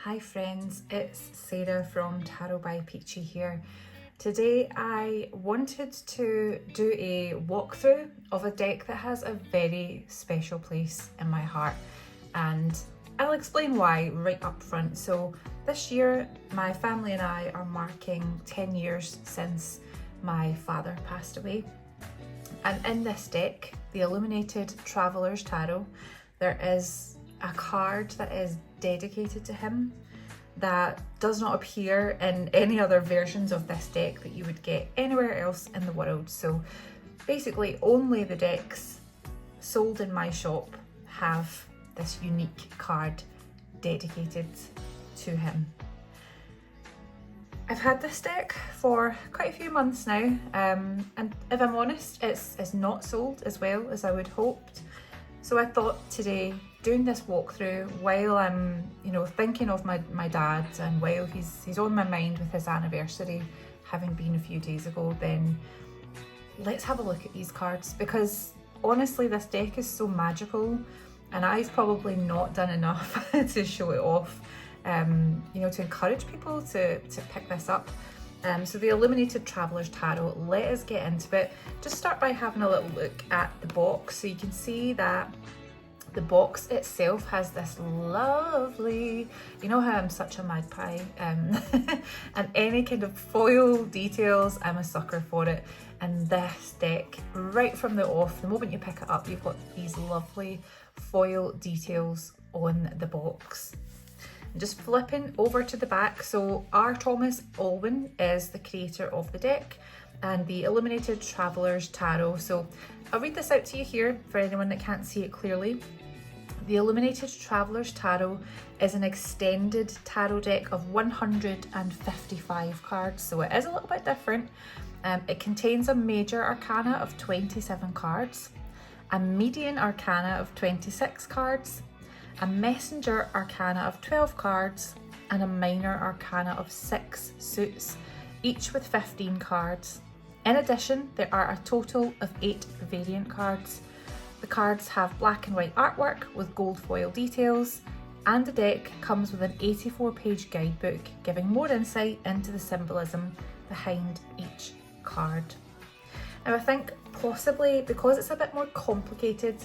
Hi friends, it's Sarah from Tarot by Peachy here. Today I wanted to do a walkthrough of a deck that has a very special place in my heart, and I'll explain why right up front. So this year my family and I are marking 10 years since my father passed away, and in this deck, the Illuminated Traveller's Tarot, there is a card that is dedicated to him that does not appear in any other versions of this deck that you would get anywhere else in the world. So basically only the decks sold in my shop have this unique card dedicated to him. I've had this deck for quite a few months now, and if I'm honest, it's not sold as well as I would hoped. So I thought today, doing this walkthrough while I'm, thinking of my dad, and while he's on my mind with his anniversary having been a few days ago, then let's have a look at these cards, because honestly this deck is so magical and I've probably not done enough to show it off, to encourage people to pick this up. So the Illuminated Traveller's Tarot, let us get into it. Just start by having a little look at the box. So you can see that the box itself has this lovely, you know how I'm such a magpie, and any kind of foil details, I'm a sucker for it. And this deck, right from the off, the moment you pick it up, you've got these lovely foil details on the box. Just flipping over to the back, so R. Thomas Alwyn is the creator of the deck and the Illuminated Traveller's Tarot. So I'll read this out to you here for anyone that can't see it clearly. The Illuminated Traveller's Tarot is an extended tarot deck of 155 cards, so it is a little bit different. It contains a major arcana of 27 cards, a median arcana of 26 cards, a messenger arcana of 12 cards, and a minor arcana of 6 suits, each with 15 cards. In addition, there are a total of 8 variant cards. The cards have black and white artwork with gold foil details, and the deck comes with an 84-page guidebook giving more insight into the symbolism behind each card. Now I think possibly because it's a bit more complicated,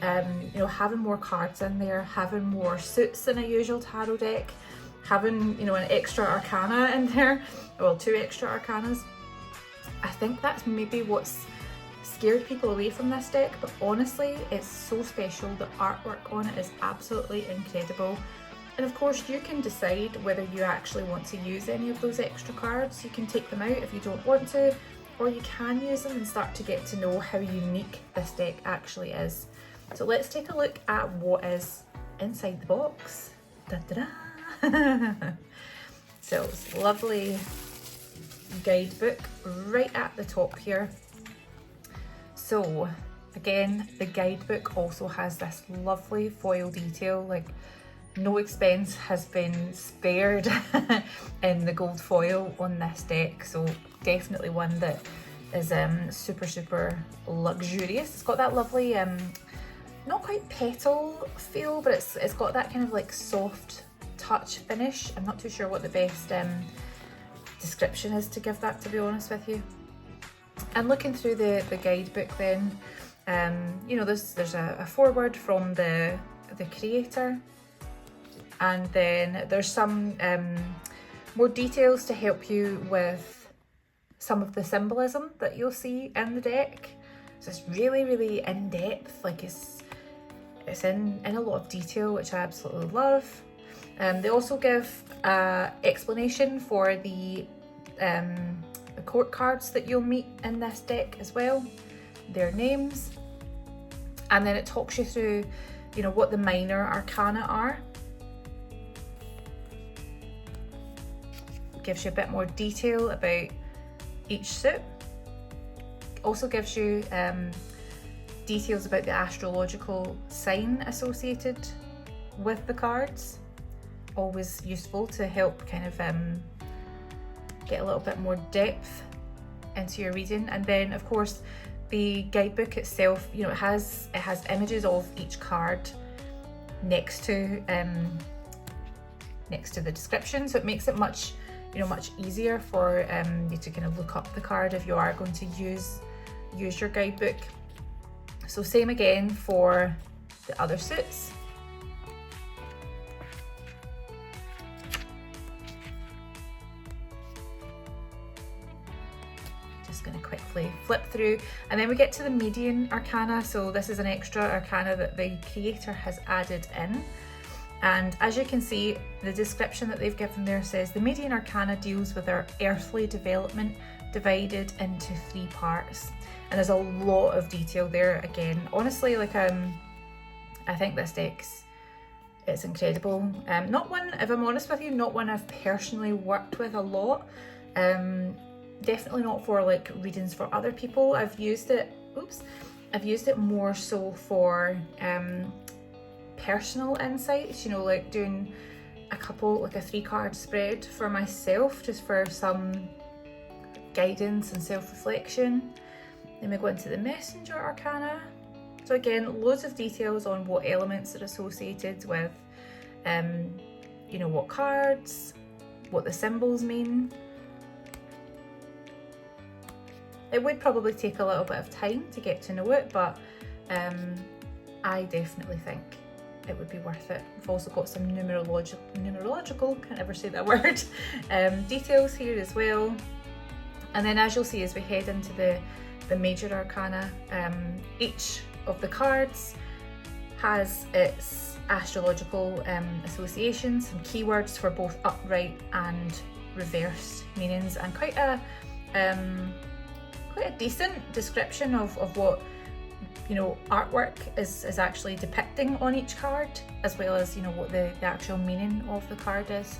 having more cards in there, having more suits than a usual tarot deck, having, an extra arcana in there, well, 2 extra arcanas, I think that's maybe what's scared people away from this deck. But honestly, it's so special. The artwork on it is absolutely incredible. And of course, you can decide whether you actually want to use any of those extra cards. You can take them out if you don't want to, or you can use them and start to get to know how unique this deck actually is. So let's take a look at what is inside the box. Da-da-da. So it's a lovely guidebook right at the top here. So again, the guidebook also has this lovely foil detail, like no expense has been spared in the gold foil on this deck. So definitely one that is super luxurious. It's got that lovely not quite petal feel, but it's got that kind of like soft touch finish. I'm not too sure what the best description is to give that, to be honest with you. And looking through the guidebook then, there's a foreword from the creator, and then there's some more details to help you with some of the symbolism that you'll see in the deck. So it's really in depth, like it's in a lot of detail, which I absolutely love. They also give explanation for the court cards that you'll meet in this deck as well, their names, and then it talks you through, what the minor arcana are. Gives you a bit more detail about each suit. Also gives you details about the astrological sign associated with the cards. Always useful to help kind of get a little bit more depth into your reading. And then of course the guidebook itself, it has images of each card next to next to the description, so it makes it much easier for you to kind of look up the card if you are going to use your guidebook. So same again for the other suits. Going to quickly flip through, and then we get to the median arcana. So this is an extra arcana that the creator has added in, and as you can see, the description that they've given there says the median arcana deals with our earthly development divided into 3 parts, and there's a lot of detail there. Again, honestly, like I think this it's incredible. Not one, if I'm honest with you, not one I've personally worked with a lot. Definitely not for like readings for other people. I've used it more so for personal insights, like doing a 3-card spread for myself, just for some guidance and self-reflection. Then we go into the messenger arcana. So again, loads of details on what elements are associated with what cards, what the symbols mean. It would probably take a little bit of time to get to know it, but I definitely think it would be worth it. We've also got some numerological, can't ever say that word, details here as well. And then as you'll see as we head into the major arcana, each of the cards has its astrological associations, some keywords for both upright and reversed meanings, and quite a decent description of what artwork is actually depicting on each card, as well as what the actual meaning of the card is.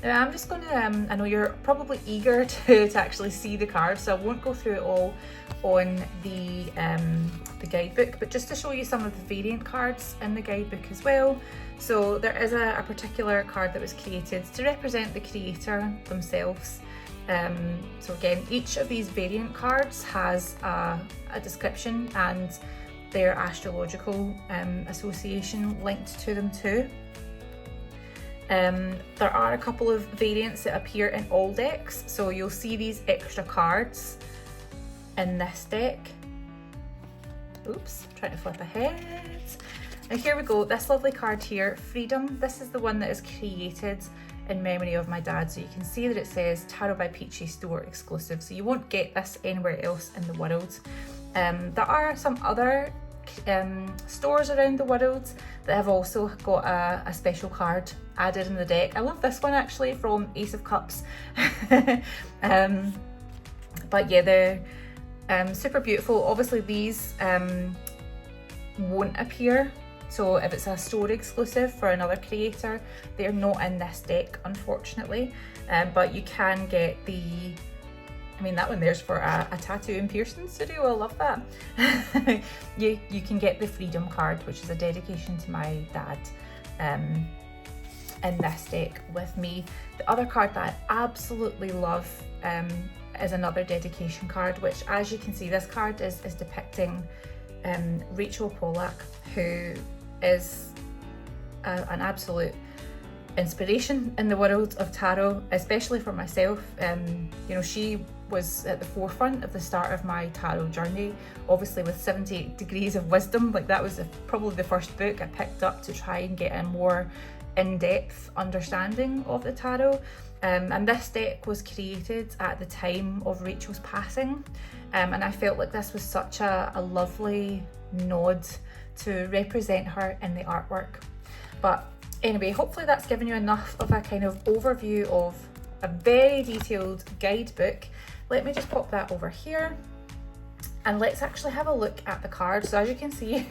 Now I'm just going to, I know you're probably eager to actually see the cards, so I won't go through it all on the guidebook, but just to show you some of the variant cards in the guidebook as well. So there is a particular card that was created to represent the creator themselves. So again, each of these variant cards has a description and their astrological association linked to them too. There are a couple of variants that appear in all decks, so you'll see these extra cards in this deck. Oops, trying to flip ahead. Now here we go, this lovely card here, Freedom. This is the one that is created in memory of my dad, so you can see that it says Tarot by Peachy store exclusive, so you won't get this anywhere else in the world. There are some other stores around the world that have also got a special card added in the deck. I love this one actually, from Ace of Cups. But yeah, they're super beautiful. Obviously these won't appear, so if it's a store exclusive for another creator, they're not in this deck unfortunately, but you can get that one there's for a tattoo and piercings to do. I love that. you can get the Freedom card, which is a dedication to my dad, in this deck with me. The other card that I absolutely love is another dedication card, which, as you can see, this card is depicting Rachel Pollack, who is an absolute inspiration in the world of tarot, especially for myself. She was at the forefront of the start of my tarot journey, obviously with 78 Degrees of Wisdom. Like, that was probably the first book I picked up to try and get a more in-depth understanding of the tarot, and this deck was created at the time of Rachel's passing, and I felt like this was such a lovely nod to represent her in the artwork. But anyway, hopefully that's given you enough of a kind of overview of a very detailed guidebook. Let me just pop that over here and let's actually have a look at the cards. So as you can see,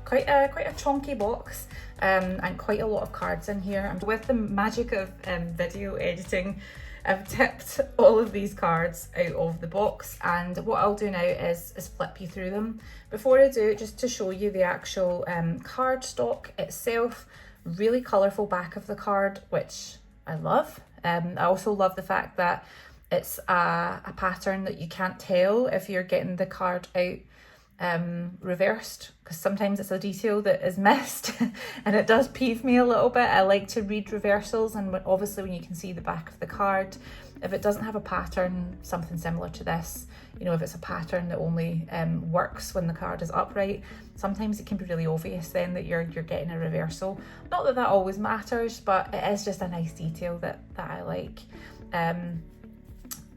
quite a chunky box, and quite a lot of cards in here. And with the magic of video editing, I've tipped all of these cards out of the box, and what I'll do now is flip you through them. Before I do, just to show you the actual card stock itself, really colourful back of the card, which I love. I also love the fact that it's a pattern that you can't tell if you're getting the card out reversed, because sometimes it's a detail that is missed and it does peeve me a little bit. I like to read reversals, and obviously when you can see the back of the card, if it doesn't have a pattern, something similar to this, you know, if it's a pattern that only works when the card is upright, sometimes it can be really obvious then that you're getting a reversal. Not that that always matters, but it is just a nice detail that I like.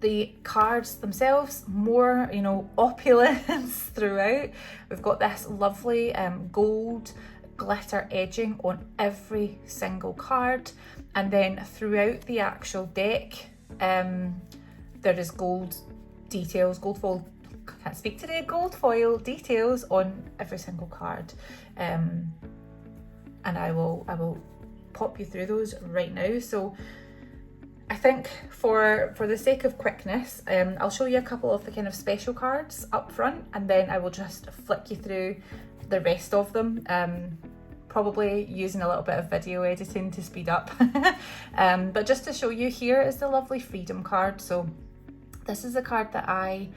The cards themselves, more, you know, opulence throughout. We've got this lovely gold glitter edging on every single card, and then throughout the actual deck there is gold details, gold foil, can't speak today, gold foil details on every single card, and I will pop you through those right now. So I think for the sake of quickness, I'll show you a couple of the kind of special cards up front, and then I will just flick you through the rest of them, probably using a little bit of video editing to speed up. But just to show you, here is the lovely Freedom card. So this is a card that I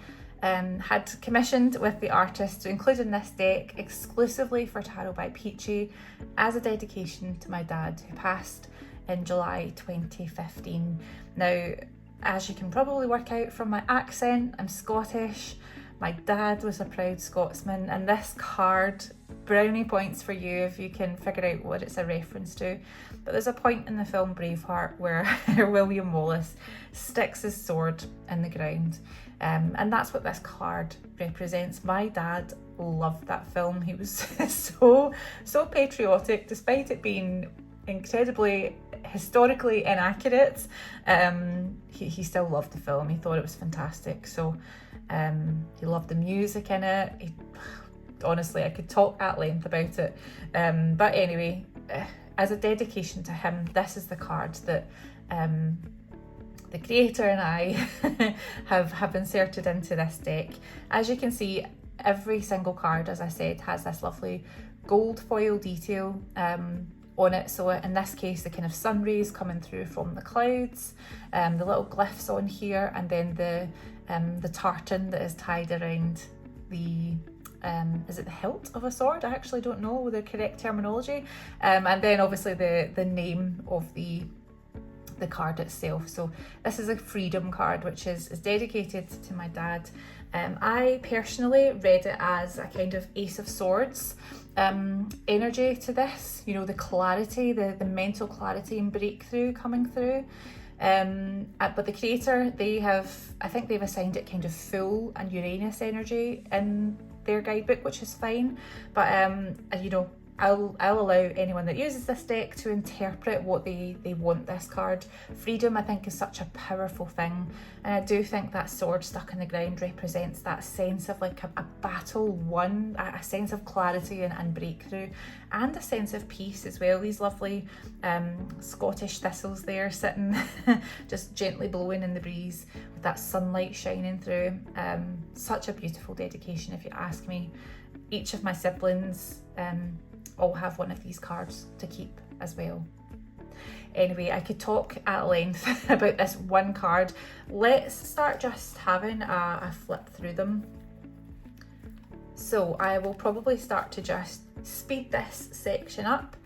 had commissioned with the artist to include in this deck exclusively for Tarot by Peachy as a dedication to my dad, who passed in July 2015. Now, as you can probably work out from my accent, I'm Scottish. My dad was a proud Scotsman, and this card, brownie points for you if you can figure out what it's a reference to. But there's a point in the film Braveheart where William Wallace sticks his sword in the ground, and that's what this card represents. My dad loved that film. He was so patriotic, despite it being incredibly historically inaccurate. He still loved the film. He thought it was fantastic. So he loved the music in it. Honestly, I could talk at length about it. But anyway, as a dedication to him, this is the card that the creator and I have inserted into this deck. As you can see, every single card, as I said, has this lovely gold foil detail on it. So in this case, the kind of sun rays coming through from the clouds, the little glyphs on here, and then the tartan that is tied around the is it the hilt of a sword? I actually don't know the correct terminology. And then obviously the name of the card itself. So this is a Freedom card, which is dedicated to my dad. I personally read it as a kind of Ace of Swords energy to this, you know, the clarity, the mental clarity and breakthrough coming through. But the creator, I think they've assigned it kind of Fool and Uranus energy in their guidebook, which is fine. But you know, I'll allow anyone that uses this deck to interpret what they want this card. Freedom, I think, is such a powerful thing, and I do think that sword stuck in the ground represents that sense of like a battle won, a sense of clarity and breakthrough, and a sense of peace as well. These lovely Scottish thistles there sitting just gently blowing in the breeze with that sunlight shining through. Such a beautiful dedication, if you ask me. Each of my siblings all have one of these cards to keep as well. Anyway, I could talk at length about this one card. Let's start just having a flip through them. So I will probably start to just speed this section up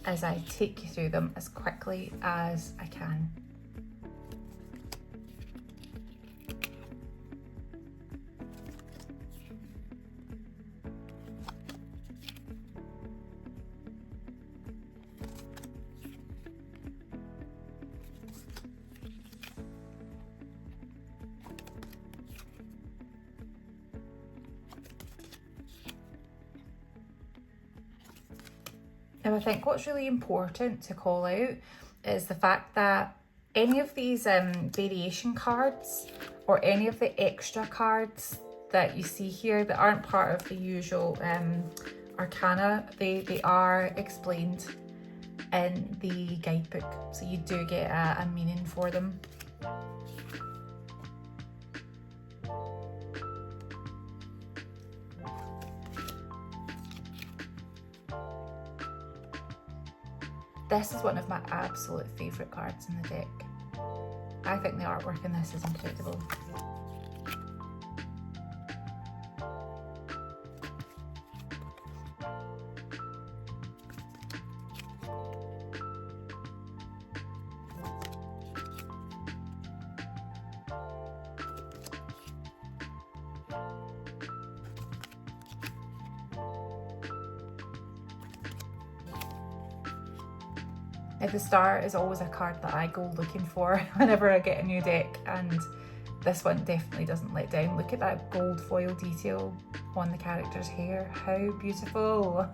as I take you through them as quickly as I can. Now, I think what's really important to call out is the fact that any of these variation cards or any of the extra cards that you see here that aren't part of the usual arcana, they are explained in the guidebook, so you do get a meaning for them. This is one of my absolute favourite cards in the deck. I think the artwork in this is incredible. The star is always a card that I go looking for whenever I get a new deck, and this one definitely doesn't let down. Look at that gold foil detail on the character's hair, how beautiful.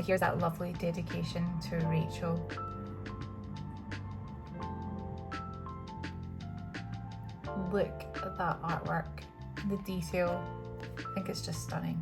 Here's that lovely dedication to Rachel. Look at that artwork, the detail. I think it's just stunning.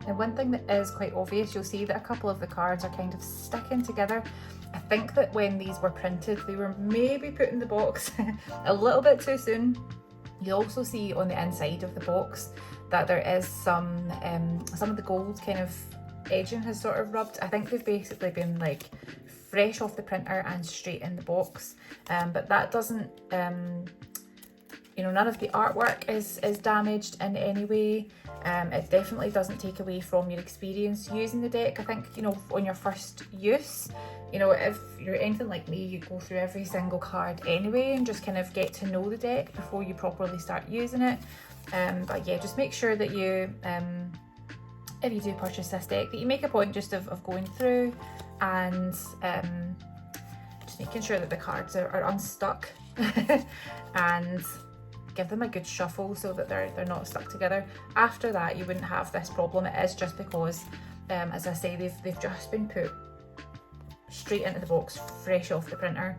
Now, one thing that is quite obvious, you'll see that a couple of the cards are kind of sticking together. I think that when these were printed, they were maybe put in the box a little bit too soon. You'll also see on the inside of the box that there is some of the gold kind of edging has sort of rubbed. I think they've basically been like fresh off the printer and straight in the box, but that doesn't, you know, none of the artwork is damaged in any way. It definitely doesn't take away from your experience using the deck. I think, you know, on your first use, you know, if you're anything like me, you go through every single card anyway and just kind of get to know the deck before you properly start using it. But yeah, just make sure that you, if you do purchase this deck, that you make a point just of going through and just making sure that the cards are unstuck and give them a good shuffle so that they're not stuck together. After that, you wouldn't have this problem. It is just because, as I say, they've just been put straight into the box, fresh off the printer.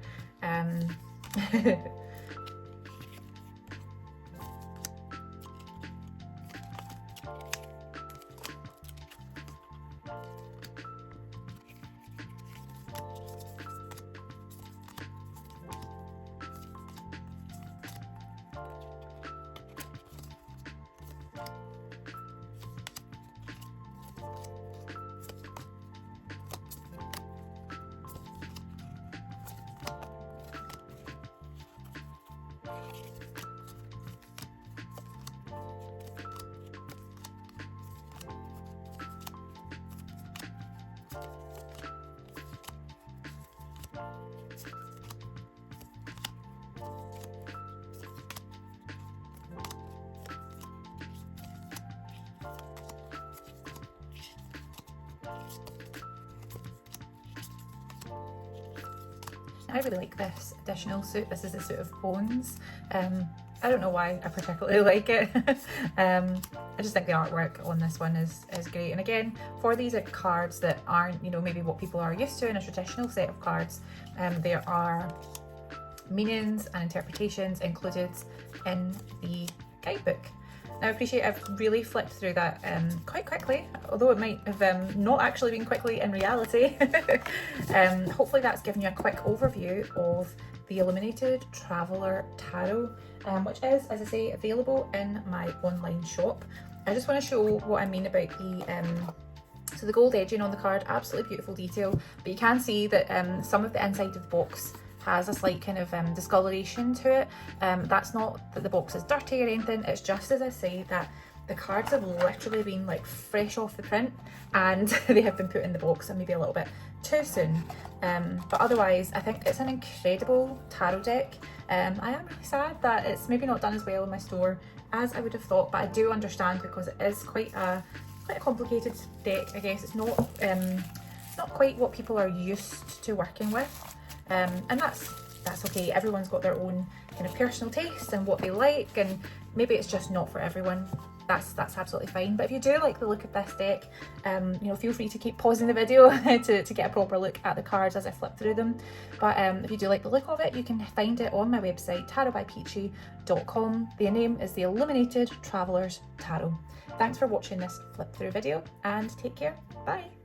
I really like this additional suit. This is the suit of bones. I don't know why I particularly like it. I just think the artwork on this one is great. And again, for these cards that aren't, you know, maybe what people are used to in a traditional set of cards, there are meanings and interpretations included in the guidebook. Now I appreciate I've really flipped through that quite quickly, although it might have not actually been quickly in reality. Hopefully that's given you a quick overview of the Illuminated Traveller Tarot, which is, as I say, available in my online shop. I just want to show what I mean about so the gold edging on the card, absolutely beautiful detail, but you can see that some of the inside of the box has a slight kind of discoloration to it. That's not that the box is dirty or anything, it's just, as I say, that the cards have literally been like fresh off the print and they have been put in the box and maybe a little bit too soon. But otherwise, I think it's an incredible tarot deck. I am really sad that it's maybe not done as well in my store as I would have thought, but I do understand because it is quite a complicated deck. I guess it's not quite what people are used to working with. And that's okay. Everyone's got their own kind of personal taste and what they like, and maybe it's just not for everyone. That's absolutely fine. But if you do like the look of this deck, you know, feel free to keep pausing the video to get a proper look at the cards as I flip through them. But if you do like the look of it, you can find it on my website, tarotbypeachy.com. The name is the Illuminated Travellers Tarot. Thanks for watching this flip through video and take care. Bye.